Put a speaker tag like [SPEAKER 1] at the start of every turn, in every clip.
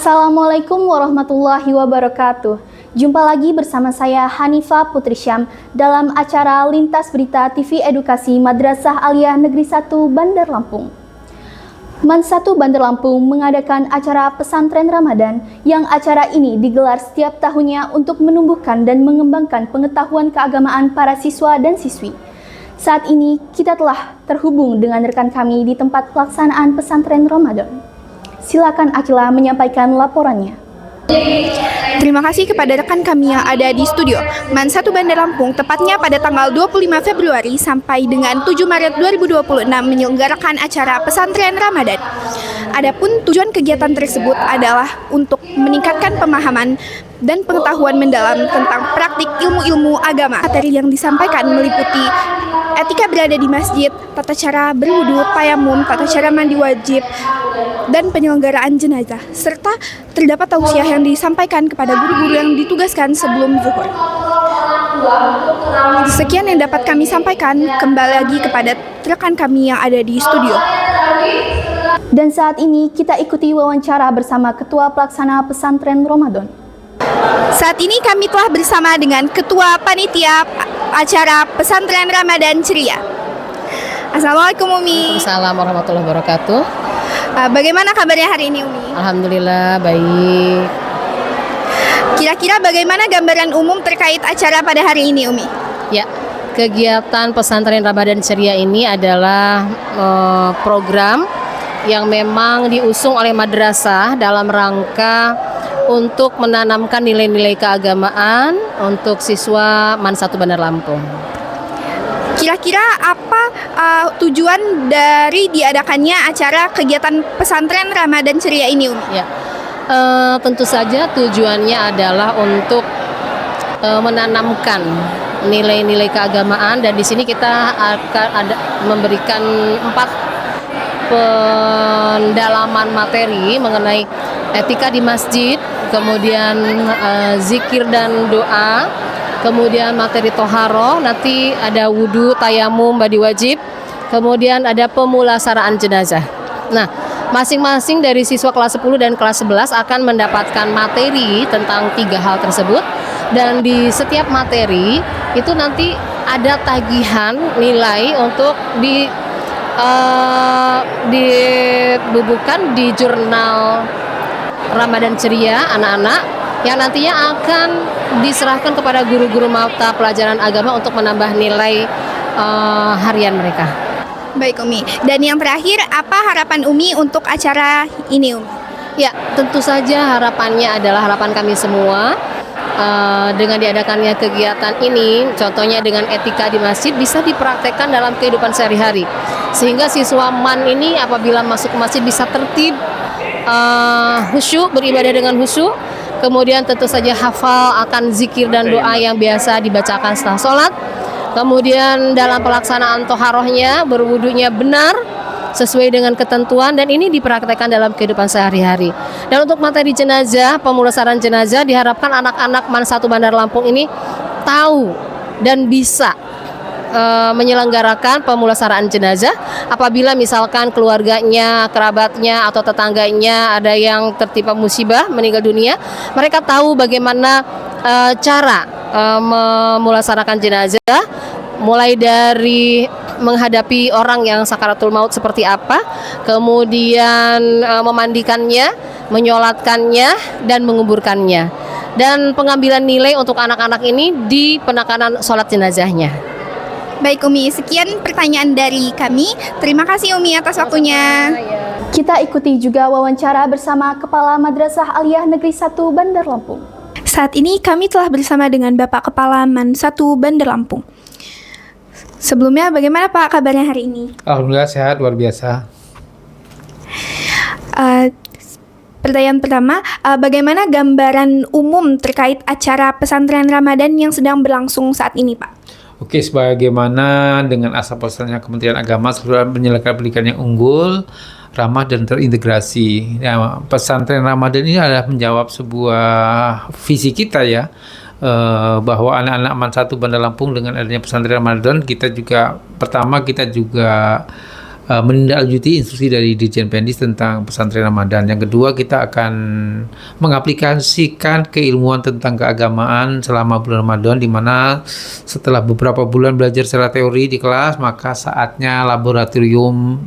[SPEAKER 1] Assalamualaikum warahmatullahi wabarakatuh. Jumpa lagi bersama saya Hanifah Putri Syam dalam acara Lintas Berita TV Edukasi Madrasah Aliyah Negeri 1 Bandar Lampung. Man 1 Bandar Lampung mengadakan acara pesantren Ramadan yang acara ini digelar setiap tahunnya untuk menumbuhkan dan mengembangkan pengetahuan keagamaan para siswa dan siswi. Saat ini kita telah terhubung dengan rekan kami di tempat pelaksanaan pesantren Ramadan. Silakan Akila menyampaikan laporannya.
[SPEAKER 2] Terima kasih kepada rekan kami yang ada di studio. Man 1 Bandar Lampung tepatnya pada tanggal 25 Februari sampai dengan 7 Maret 2026 menyelenggarakan acara pesantren Ramadan. Adapun tujuan kegiatan tersebut adalah untuk meningkatkan pemahaman dan pengetahuan mendalam tentang praktik ilmu-ilmu agama. Materi yang disampaikan meliputi etika berada di masjid, tata cara berwudu, tayamum, tata cara mandi wajib, dan penyelenggaraan jenazah, serta terdapat tausiah yang disampaikan kepada guru-guru yang ditugaskan sebelum zuhur. Sekian yang dapat kami sampaikan, kembali lagi kepada rekan kami yang ada di studio.
[SPEAKER 1] Dan saat ini kita ikuti wawancara bersama Ketua Pelaksana Pesantren Ramadan.
[SPEAKER 2] Saat ini kami telah bersama dengan Ketua Panitia acara Pesantren Ramadan Ceria. Assalamualaikum Umi.
[SPEAKER 3] Assalamualaikum warahmatullahi wabarakatuh.
[SPEAKER 2] Bagaimana kabarnya hari ini Umi?
[SPEAKER 3] Alhamdulillah baik.
[SPEAKER 2] Kira-kira bagaimana gambaran umum terkait acara pada hari ini Umi?
[SPEAKER 3] Ya, kegiatan Pesantren Ramadan Ceria ini adalah program yang memang diusung oleh madrasah dalam rangka untuk menanamkan nilai-nilai keagamaan untuk siswa Man 1 Bandar Lampung.
[SPEAKER 2] Kira-kira apa tujuan dari diadakannya acara kegiatan pesantren Ramadan Ceria ini, Umi?
[SPEAKER 3] Ya, tentu saja tujuannya adalah untuk menanamkan nilai-nilai keagamaan, dan di sini kita akan memberikan 4 pendalaman materi mengenai etika di masjid, kemudian zikir dan doa, kemudian materi toharoh, nanti ada wudu, tayamum, mandi wajib, kemudian ada pemulasaraan jenazah. Nah, masing-masing dari siswa kelas 10 dan kelas 11 akan mendapatkan materi tentang 3 hal tersebut, dan di setiap materi itu nanti ada tagihan nilai untuk dibubuhkan di jurnal Ramadan Ceria anak-anak yang nantinya akan diserahkan kepada guru-guru mata pelajaran agama untuk menambah nilai harian mereka.
[SPEAKER 2] Baik Umi, dan yang terakhir apa harapan Umi untuk acara ini Umi?
[SPEAKER 3] Ya, tentu saja harapannya adalah harapan kami semua dengan diadakannya kegiatan ini, contohnya dengan etika di masjid bisa dipraktekkan dalam kehidupan sehari-hari, sehingga siswa MAN ini apabila masuk ke masjid bisa tertib, khusyuk, beribadah dengan khusyuk, kemudian tentu saja hafal akan zikir dan doa yang biasa dibacakan setelah sholat, kemudian dalam pelaksanaan toharohnya berwudunya benar sesuai dengan ketentuan, dan ini dipraktekkan dalam kehidupan sehari-hari. Dan untuk materi jenazah, pemulasaran jenazah, diharapkan anak-anak Man 1 Bandar Lampung ini tahu dan bisa menyelenggarakan pemulasaraan jenazah apabila misalkan keluarganya, kerabatnya atau tetangganya ada yang tertimpa musibah meninggal dunia, mereka tahu bagaimana cara memulasarakan jenazah, mulai dari menghadapi orang yang sakaratul maut seperti apa, kemudian memandikannya, menyolatkannya, dan menguburkannya, dan pengambilan nilai untuk anak-anak ini di penekanan sholat jenazahnya.
[SPEAKER 2] Baik Umi, sekian pertanyaan dari kami. Terima kasih Umi atas waktunya.
[SPEAKER 1] Kita ikuti juga wawancara bersama Kepala Madrasah Aliyah Negeri 1 Bandar Lampung.
[SPEAKER 2] Saat ini kami telah bersama dengan Bapak Kepala Man 1 Bandar Lampung. Sebelumnya bagaimana Pak kabarnya hari ini?
[SPEAKER 4] Alhamdulillah sehat, luar biasa.
[SPEAKER 2] Pertanyaan pertama, bagaimana gambaran umum terkait acara pesantren Ramadan yang sedang berlangsung saat ini Pak?
[SPEAKER 4] Oke, sebagaimana dengan asal pesannya Kementerian Agama seluruh penyelenggara pendidikan yang unggul, ramah dan terintegrasi. Ya, pesantren Ramadan ini adalah menjawab sebuah visi kita ya, bahwa anak-anak Man 1 Bandar Lampung dengan adanya pesantren Ramadan kita juga menindaklanjuti instruksi dari Dirjen Pendis tentang pesantren Ramadan. Yang kedua, kita akan mengaplikasikan keilmuan tentang keagamaan selama bulan Ramadan, di mana setelah beberapa bulan belajar secara teori di kelas, maka saatnya laboratorium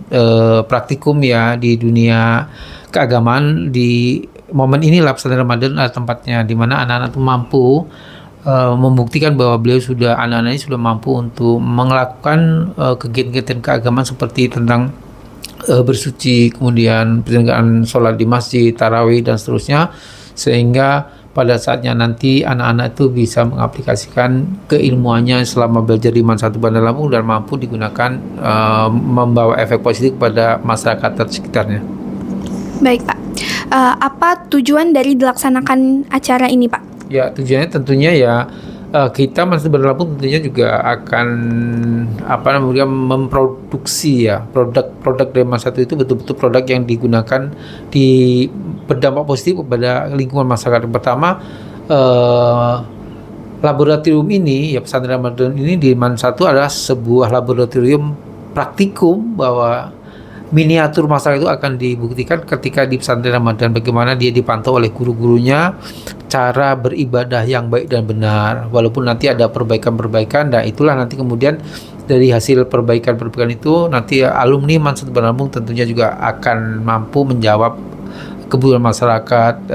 [SPEAKER 4] praktikum ya di dunia keagamaan. Di momen inilah pesantren Ramadan adalah tempatnya, di mana anak-anak itu mampu membuktikan bahwa anak-anak ini sudah mampu untuk melakukan kegiatan-kegiatan keagamaan seperti tentang bersuci, kemudian penyelenggaraan sholat di masjid, tarawih dan seterusnya, sehingga pada saatnya nanti anak-anak itu bisa mengaplikasikan keilmuannya selama belajar di Man 1 Bandar Lampung dan mampu digunakan membawa efek positif kepada masyarakat sekitarnya.
[SPEAKER 2] Baik Pak, apa tujuan dari dilaksanakan acara ini Pak?
[SPEAKER 4] Ya, tujuannya tentunya ya kita Man 1 Bandar Lampung tentunya juga akan memproduksi ya produk dari Man 1 itu betul-betul produk yang digunakan berdampak positif kepada lingkungan masyarakat. Pertama, laboratorium ini ya, pesantren Ramadan ini di Man 1 adalah sebuah laboratorium praktikum bahwa miniatur masyarakat itu akan dibuktikan ketika di pesantren Ramadan, bagaimana dia dipantau oleh guru-gurunya cara beribadah yang baik dan benar, walaupun nanti ada perbaikan-perbaikan. Dan itulah nanti kemudian dari hasil perbaikan-perbaikan itu nanti alumni Man 1 Bandar Lampung tentunya juga akan mampu menjawab kebutuhan masyarakat,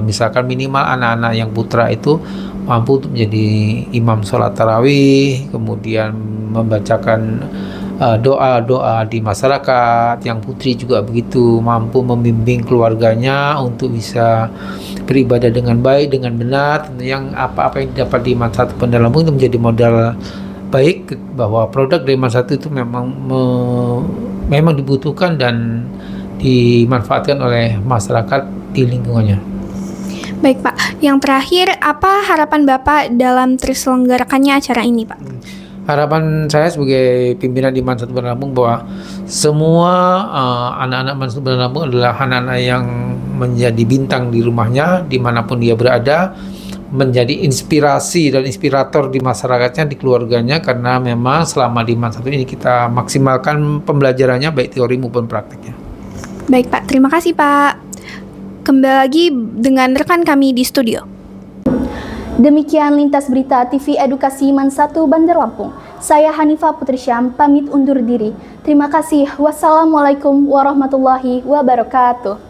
[SPEAKER 4] misalkan minimal anak-anak yang putra itu mampu untuk menjadi imam sholat tarawih, kemudian membacakan doa-doa di masyarakat. Yang putri juga begitu, mampu membimbing keluarganya untuk bisa beribadah dengan baik, dengan benar. Yang apa-apa yang dapat di Man 1 Bandar Lampung itu menjadi modal baik bahwa produk dari Man 1 itu memang dibutuhkan dan dimanfaatkan oleh masyarakat di lingkungannya.
[SPEAKER 2] Baik Pak, yang terakhir apa harapan Bapak dalam terselenggarakannya acara ini Pak?
[SPEAKER 4] Harapan saya sebagai pimpinan di Man 1 Bandar Lampung bahwa semua anak-anak Man 1 Bandar Lampung adalah anak-anak yang menjadi bintang di rumahnya, dimanapun dia berada, menjadi inspirasi dan inspirator di masyarakatnya, di keluarganya, karena memang selama di Man 1 ini kita maksimalkan pembelajarannya baik teori maupun prakteknya.
[SPEAKER 2] Baik Pak, terima kasih Pak. Kembali lagi dengan rekan kami di studio.
[SPEAKER 1] Demikian Lintas Berita TV Edukasi Man 1 Bandar Lampung. Saya Hanifah Putrisyam pamit undur diri. Terima kasih. Wassalamualaikum warahmatullahi wabarakatuh.